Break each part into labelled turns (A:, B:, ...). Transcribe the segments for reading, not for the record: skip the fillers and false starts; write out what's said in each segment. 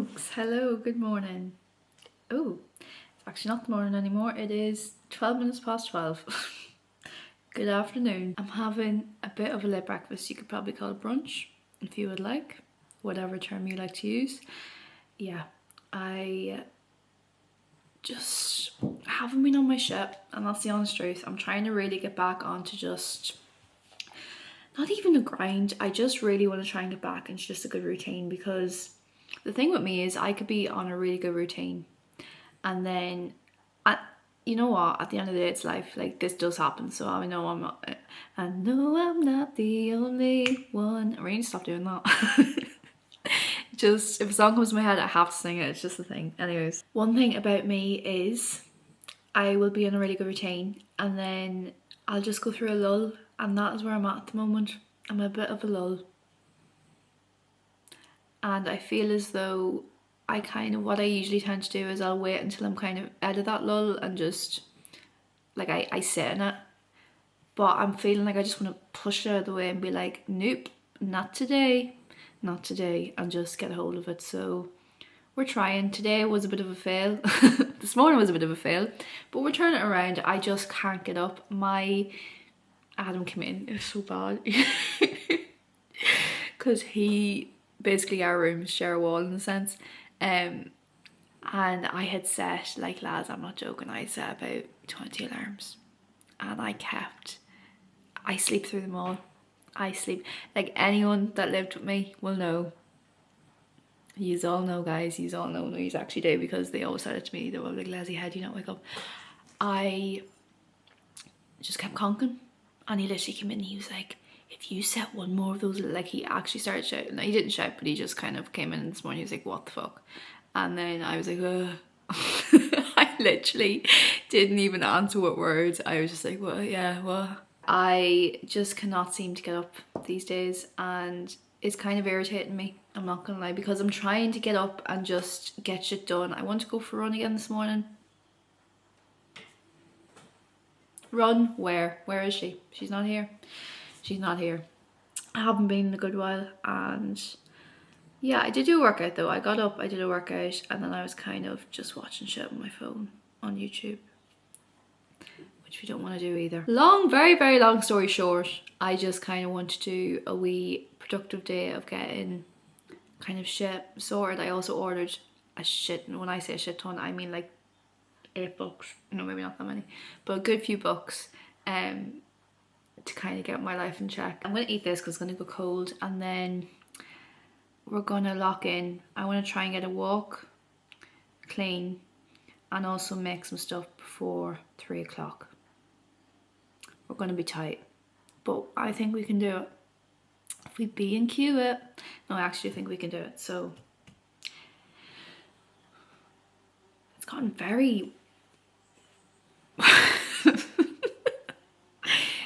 A: folks, hello, good morning. Oh, it's actually not the morning anymore, it is 12 minutes past 12. Good afternoon. I'm having a bit of a late breakfast, you could probably call it brunch, if you would like, whatever term you like to use. Yeah, I just haven't been on my shit, and that's the honest truth. I'm trying to really get back onto just, not even a grind, I just really want to try and get back into just a good routine, because the thing with me is I could be on a really good routine and then you know what, at the end of the day it's life, like this does happen, so I know I'm not the only one. I really need to stop doing that. Just if a song comes to my head I have to sing it, it's just the thing. Anyways, one thing about me is I will be in a really good routine and then I'll just go through a lull, and that is where I'm at the moment. I'm a bit of a lull, and I feel as though what I usually tend to do is I'll wait until I'm kind of out of that lull and just like I sit in it, but I'm feeling like I just want to push it out of the way and be like, nope, not today, and just get a hold of it. So we're trying. Today was a bit of a fail. This morning was a bit of a fail, but we're turning it around. I just can't get up. My Adam came in, it was so bad because he basically, our rooms share a wall in a sense, and I had set, like, lads, I'm not joking, I set about 20 alarms and I sleep through them all. I sleep, like anyone that lived with me will know. Yous all know, guys, yous all know. No, yous actually do, because they always said it to me. They were like, lazy head, you not wake up. I just kept conking, and he literally came in and he was like, if you set one more of those, like, he actually started shouting. No, he didn't shout, but he just kind of came in this morning. He was like, what the fuck? And then I was like, ugh. I literally didn't even answer with words. I was just like, what? Yeah, what? I just cannot seem to get up these days, and it's kind of irritating me, I'm not gonna lie, because I'm trying to get up and just get shit done. I want to go for a run again this morning. Run? Where? Where is she? She's not here. She's not here. I haven't been in a good while, and yeah, I did do a workout though. I got up, I did a workout, and then I was kind of just watching shit on my phone on YouTube, which we don't want to do either. Long, very, very long story short, I just kind of want to do a wee productive day of getting kind of shit sorted. I also ordered a shit, and when I say a shit ton, I mean like 8 books, no, maybe not that many, but a good few books to kind of get my life in check. I'm going to eat this because it's going to go cold, and then we're going to lock in. I want to try and get a walk, clean, and also make some stuff before 3 o'clock. We're going to be tight, but I think we can do it. If we be and cue it. No, I actually think we can do it. So it's gotten very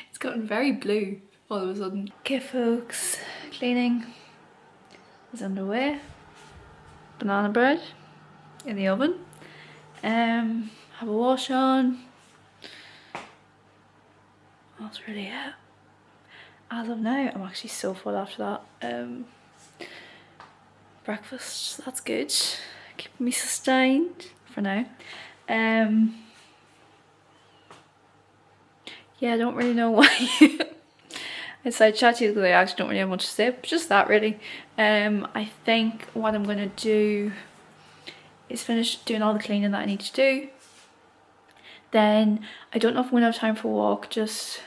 A: it's gotten very blue all of a sudden. Okay folks, cleaning is underway. Banana bread in the oven. Have a wash on. That's really it. As of now, I'm actually so full after that breakfast. That's good. Keeping me sustained for now. Yeah, I don't really know why I decided to chat to you because I actually don't really have much to say, but just that really. I think what I'm going to do is finish doing all the cleaning that I need to do. Then I don't know if I'm going to have time for a walk, just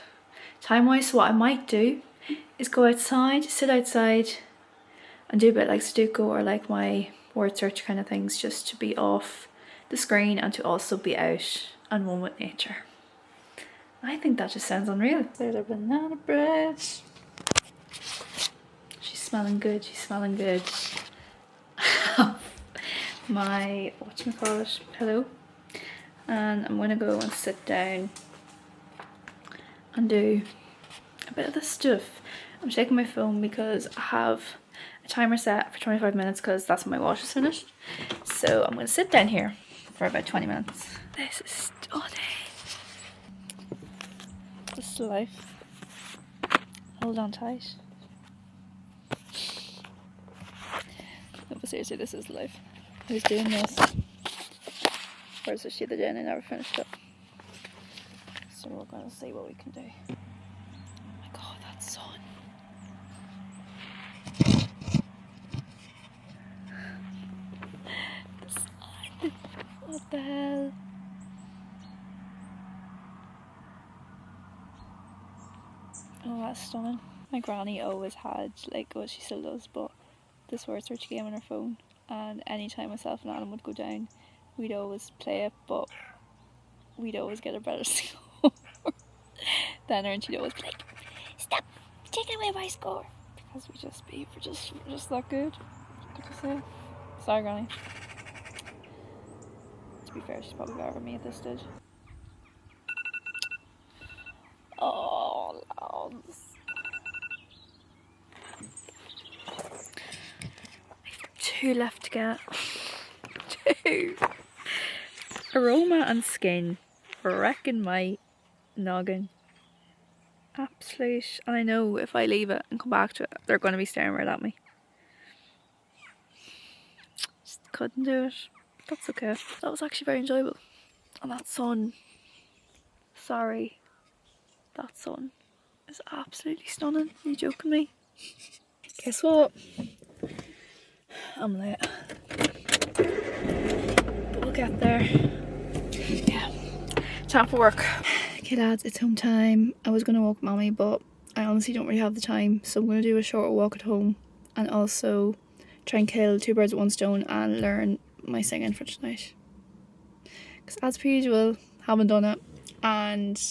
A: time-wise, so what I might do is go outside, sit outside and do a bit like Sudoku or like my word search kind of things, just to be off the screen and to also be out and one with nature. I think that just sounds unreal. There's our banana bread. She's smelling good, she's smelling good. My, whatchamacallit, pillow. And I'm gonna go and sit down and do a bit of this stuff. I'm checking my phone because I have a timer set for 25 minutes because that's when my wash is finished. So I'm going to sit down here for about 20 minutes. This is stunning. This is life. Hold on tight. It was Seriously, this is life. Who's doing this? Where's the other day and I never finished it. So we're gonna see what we can do. Oh my god, that sun. The sun. What the hell? Oh, that's stunning. My granny always had, like, well, she still does, but this word search game on her phone, and anytime myself and Adam would go down, we'd always play it, but we'd always get a better score than her, and she'd always be like, stop taking away my score, because we're just that good. What to say? Sorry, granny. To be fair, she's probably better than me at this stage. Oh, lads. Two left to get. Two. Aroma and skin. Wrecking my noggin. Absolute. And I know if I leave it and come back to it, they're going to be staring right at me. Just couldn't do it. That's okay. That was actually very enjoyable. And that sun. Sorry. That sun is absolutely stunning. Are you joking me? Guess what? I'm late. But we'll get there. Yeah. Time for work. Okay lads, it's home time. I was going to walk mommy, but I honestly don't really have the time. So I'm going to do a shorter walk at home. And also try and kill two birds with one stone and learn my singing for tonight. Because as per usual, haven't done it. And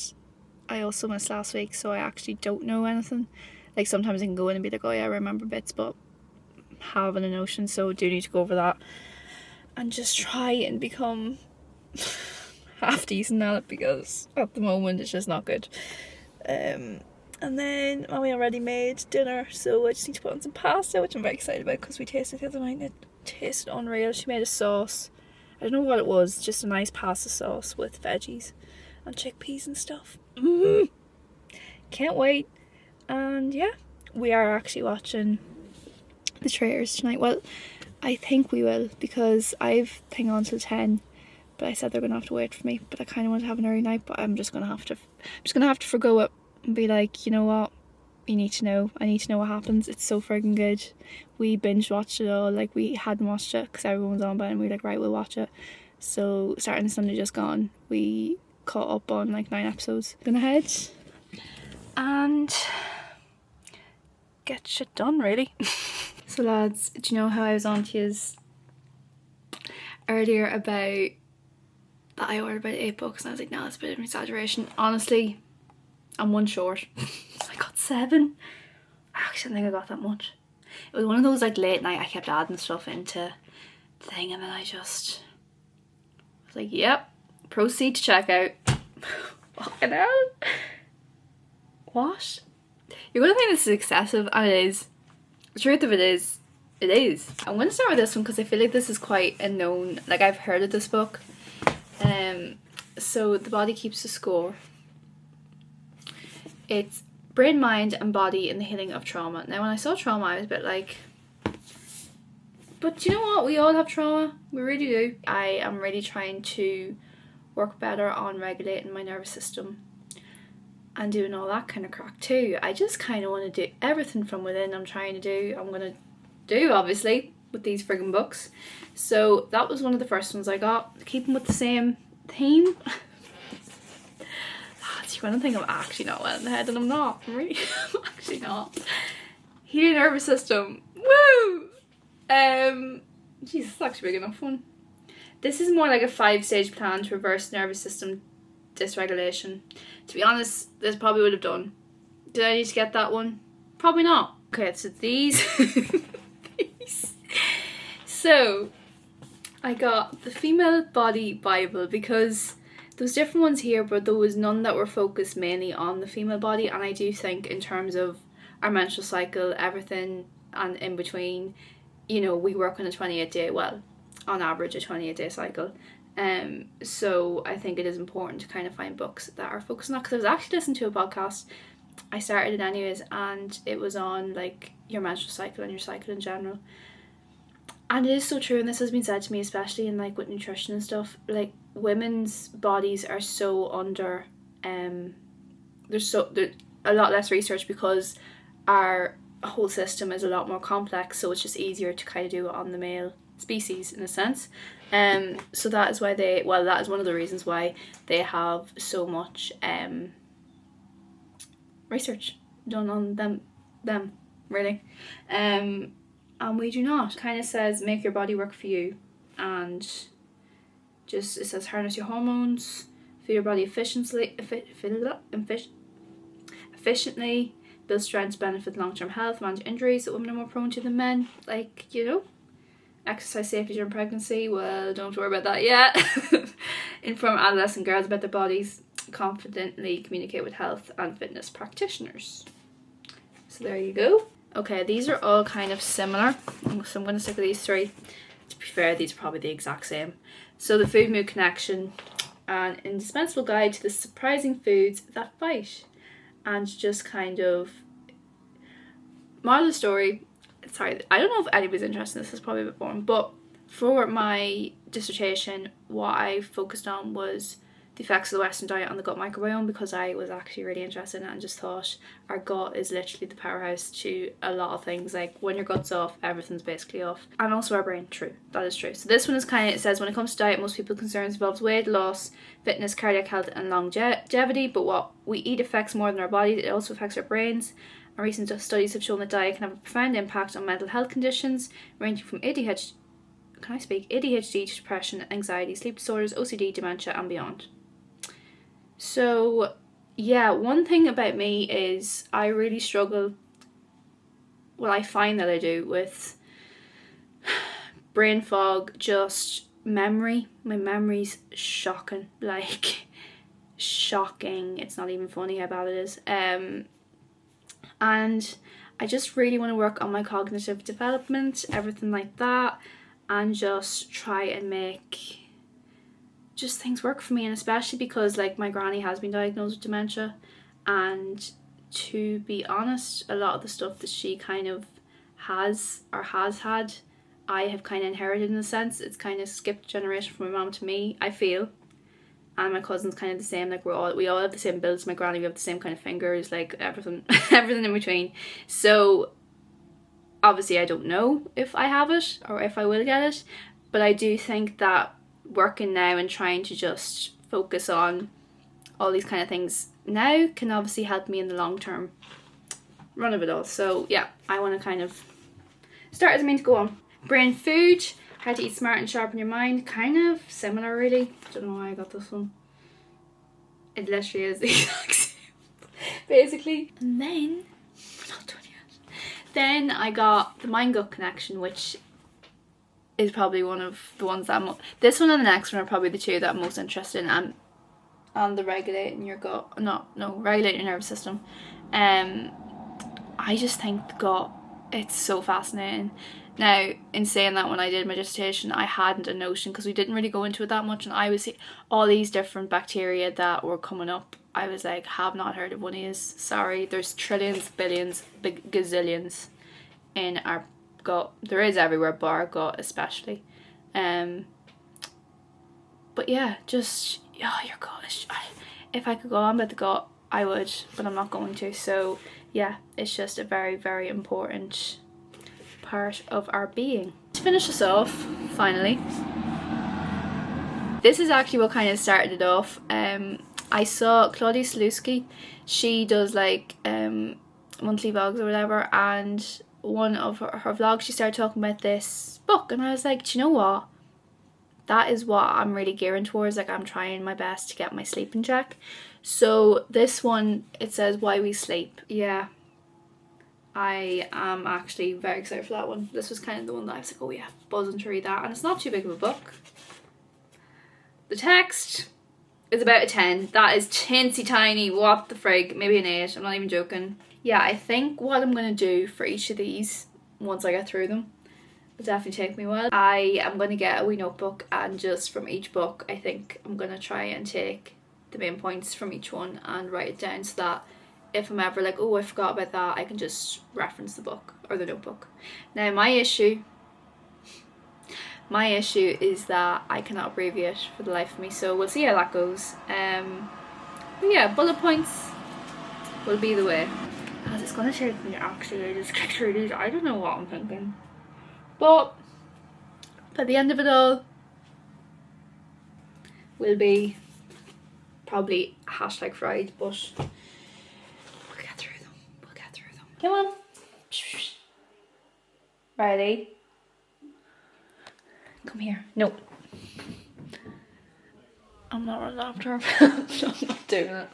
A: I also missed last week, so I actually don't know anything. Like sometimes I can go in and be like, oh yeah, I remember bits, but having a notion, so do need to go over that and just try and become half decent at it, because at the moment it's just not good. And then mommy already made dinner, so I just need to put on some pasta, which I'm very excited about because we tasted it the other night and it tasted unreal. She made a sauce, I don't know what it was, just a nice pasta sauce with veggies and chickpeas and stuff. Can't wait. And yeah, we are actually watching The Traitors tonight. Well, I think we will, because I've thing on till 10, but I said they're gonna have to wait for me. But I kind of want to have an early night, but I'm just gonna have to forgo it and be like, you know what, you need to know. I need to know what happens. It's so friggin' good. We binge watched it all. Like, we hadn't watched it because everyone was on about it, and we were like, right, we'll watch it. So starting Sunday just gone, we caught up on like 9 episodes. Gonna head and get shit done, really. So lads, do you know how I was on to yous earlier about that I ordered about 8 books, and I was like, no, that's a bit of an exaggeration. Honestly, I'm one short. I got 7. I actually didn't think I got that much. It was one of those like late night, I kept adding stuff into the thing, and then I was like, yep, proceed to checkout. Fucking hell. What? You're gonna think this is excessive, and it is. The truth of it is, it is. I'm gonna start with this one because I feel like this is quite a known, like I've heard of this book. So The Body Keeps the Score. It's brain, mind and body in the healing of trauma. Now when I saw trauma, I was a bit like, but you know what, we all have trauma, we really do. I am really trying to work better on regulating my nervous system and doing all that kind of crack too. I just kind of want to do everything from within. I'm going to do obviously with these friggin' books. So that was one of the first ones I got, keeping with the same theme. You're gonna think I'm actually not well in the head, and I'm not. I'm really I'm actually not. Healing nervous system. Woo! Jesus, it's actually a big enough one. This is more like a 5-stage plan to reverse nervous system dysregulation. To be honest, this probably would have done. Did I need to get that one? Probably not. Okay, so these. So, I got the Female Body Bible because there's different ones here, but there was none that were focused mainly on the female body, and I do think in terms of our menstrual cycle, everything and in between, you know, we work on a 28-day, well, on average a 28-day cycle. So I think it is important to kind of find books that are focused on that, because I was actually listening to a podcast, I started it anyways, and it was on like your menstrual cycle and your cycle in general. And it is so true, and this has been said to me, especially in like with nutrition and stuff, like women's bodies are so under there's a lot less research because our whole system is a lot more complex, so it's just easier to kind of do it on the male species in a sense. So that is why that is one of the reasons why they have so much research done on them really. And we do not. It kind of says make your body work for you, and just it says harness your hormones, feel your body efficiently, build strength, benefit long-term health, manage injuries that women are more prone to than men. Like, you know, exercise safely during pregnancy. Well, don't worry about that yet. Inform adolescent girls about their bodies. Confidently communicate with health and fitness practitioners. So there you go. Okay, these are all kind of similar, so I'm going to stick with these three. To be fair, these are probably the exact same. So the Food Mood Connection, an indispensable guide to the surprising foods that fight. And just kind of moral of the story, sorry, I don't know if anybody's interested in this, is probably a bit boring, but for my dissertation what I focused on was the effects of the Western diet on the gut microbiome, because I was actually really interested in it and just thought our gut is literally the powerhouse to a lot of things. Like when your gut's off, everything's basically off. And also our brain. True, that is true. So this one is kind of, it says when it comes to diet, most people's concerns involves weight loss, fitness, cardiac health and longevity, but what we eat affects more than our bodies. It also affects our brains. And recent studies have shown that diet can have a profound impact on mental health conditions ranging from ADHD to depression, anxiety, sleep disorders, OCD, dementia and beyond. So yeah, one thing about me is I really struggle, well I find that I do, with brain fog, just memory. My memory's shocking, like shocking. It's not even funny how bad it is. And I just really want to work on my cognitive development, everything like that, and just try and make just things work for me. And especially because like my granny has been diagnosed with dementia, and to be honest, a lot of the stuff that she kind of has had, I have kind of inherited in a sense. It's kind of skipped generation from my mom to me, I feel. And my cousin's kind of the same, like we all have the same builds. My granny, we have the same kind of fingers, like everything everything in between. So obviously I don't know if I have it or if I will get it, but I do think that working now and trying to just focus on all these kind of things now can obviously help me in the long term run of it all. So yeah, I want to kind of start as I mean to go on. Brain food, how to eat smart and sharpen your mind, kind of similar really. Don't know why I got this one. It literally is the exact same basically. And then we're not done yet. Then I got the Mind Gut Connection, which is probably one of the ones that this one and the next one are probably the two that I'm most interested in. And the regulating your gut, regulating your nervous system. I just think the gut, it's so fascinating. Now, in saying that, when I did my dissertation, I hadn't a notion because we didn't really go into it that much, and I was seeing all these different bacteria that were coming up. I was like, have not heard of one of these. Sorry, there's trillions, billions, big gazillions in our gut. There is everywhere, but our gut especially. But yeah, just your gut. If I could go on about the gut, I would, but I'm not going to. So yeah, it's just a very, very important part of our being. To finish us off, finally, this is actually what kind of started it off. I saw Claudia Sulewski. She does like monthly vlogs or whatever, and one of her vlogs she started talking about this book, and I was like, do you know what? That is what I'm really gearing towards. Like, I'm trying my best to get my sleep in check. So this one, it says Why We Sleep. Yeah, I am actually very excited for that one. This was kind of the one that I was like, oh yeah, buzzing to read that. And it's not too big of a book. The text is about a 10. That is teensy tiny. What the frig? Maybe an 8. I'm not even joking. Yeah, I think what I'm going to do for each of these, once I get through them, will definitely take me a while. I am going to get a wee notebook, and just from each book, I think I'm going to try and take the main points from each one and write it down, so that if I'm ever like, oh, I forgot about that, I can just reference the book or the notebook. Now, my issue My issue is that I cannot abbreviate for the life of me, so we'll see how that goes. But yeah, bullet points will be the way. As it's gonna take me actually just click through these. I don't know what I'm thinking. But by the end of it all, will be probably hashtag fried, but we'll get through them. We'll get through them. Come on. Ready? Come here. No. I'm not running after him. I'm not doing it.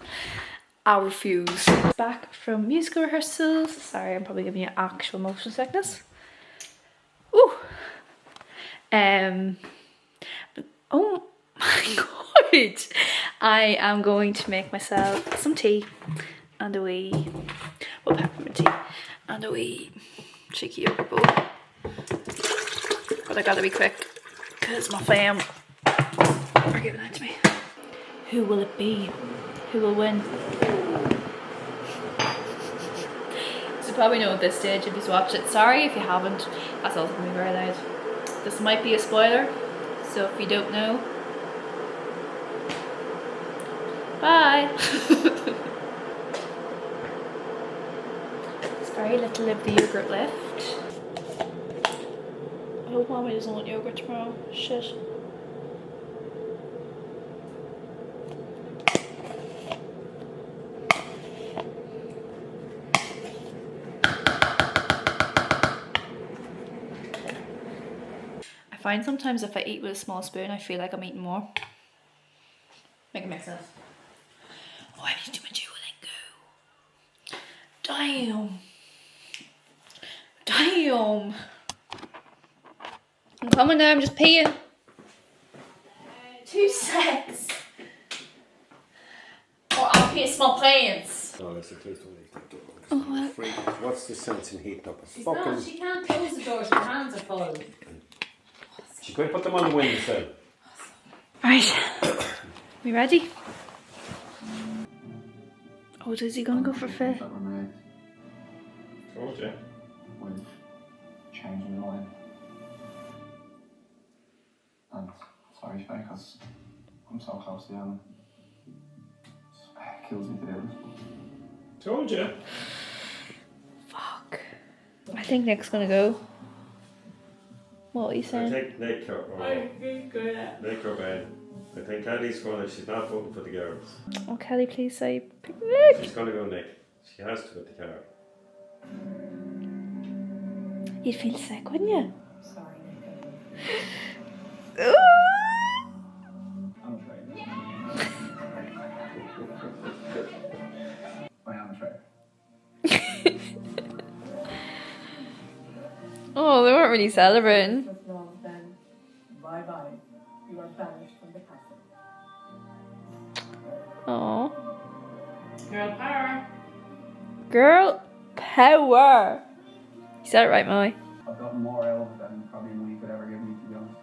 A: I refuse. Back from musical rehearsals. Sorry, I'm probably giving you actual motion sickness. Ooh. Oh my god. I am going to make myself some tea and a wee, well, peppermint tea and a wee cheeky yogurt bowl. But I gotta be quick because my fam are giving it to me. Who will it be? Who will win? So you probably know at this stage if you've watched it. Sorry if you haven't. That's also gonna be very loud. This might be a spoiler, so if you don't know, bye. There's very little of the yogurt left. I hope mommy doesn't want yogurt tomorrow. Shit. I find sometimes if I eat with a small spoon, I feel like I'm eating more. Make it make sense. Oh, I need to do my Duolingo. Damn. Damn. I'm coming now, I'm just peeing. 2 secs. Or I'll pee small planes.
B: No, that's at least only.
A: Oh, well.
B: What's the sense in heating up a
C: She's
B: fucking...
C: not, she can't close the doors, her hands are full.
B: She's going to put them on the windowsill.
A: Right. We ready? Oh, is he gonna go for Phil?
B: Told you.
D: With changing the line. And sorry, Faye, because I'm so close to the end. It kills me to do this.
B: Told you.
A: Fuck. I think Nick's gonna go. What are you
B: I
A: saying?
B: think Nick or Ben. I think Kelly's going to, she's not voting for the girls.
A: Oh, Kelly, please say pick Nick.
B: She's going to go Nick. She has to with the car.
A: You'd feel sick, wouldn't you?
D: Sorry,
A: Ooh.
D: I'm afraid. I am afraid.
A: Oh, they weren't really celebrating.
E: Was wrong then. Bye bye. You are banished from the castle.
A: Oh.
C: Girl power.
A: Girl power. You said it right, Molly.
D: I've gotten more out of it than probably money could ever give me, to be honest.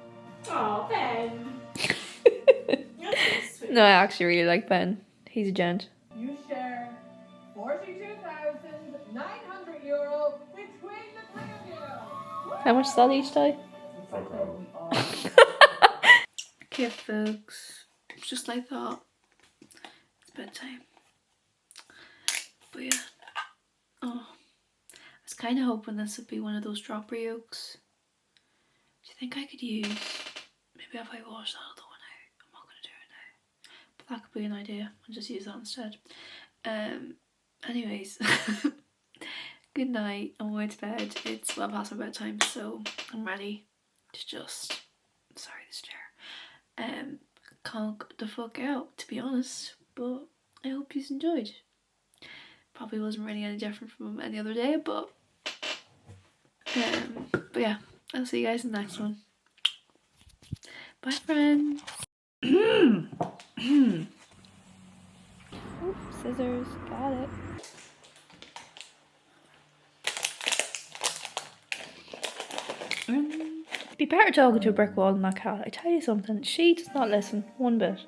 C: Oh, Ben. You're so sweet.
A: No, I actually really like Ben. He's a gent.
E: You share 42,900 euro between the three of you.
A: How much is that each day?
B: Fuck off.
A: Okay, folks. Just like that. It's bedtime. But yeah. Oh. I was kind of hoping this would be one of those dropper yolks. Do you think I could use... Maybe if I wash that other one out. I'm not going to do it now. But that could be an idea. I'll just use that instead. Anyways. Good night. I'm going to bed. It's well past my bedtime, so I'm ready to just... Sorry, this chair. Conk the fuck out, to be honest. But I hope you enjoyed. Probably wasn't really any different from any other day, but yeah, I'll see you guys in the next one. Bye, friends. Oops, scissors, got it. Be better talking to a brick wall than that cat. I tell you something, she does not listen one bit.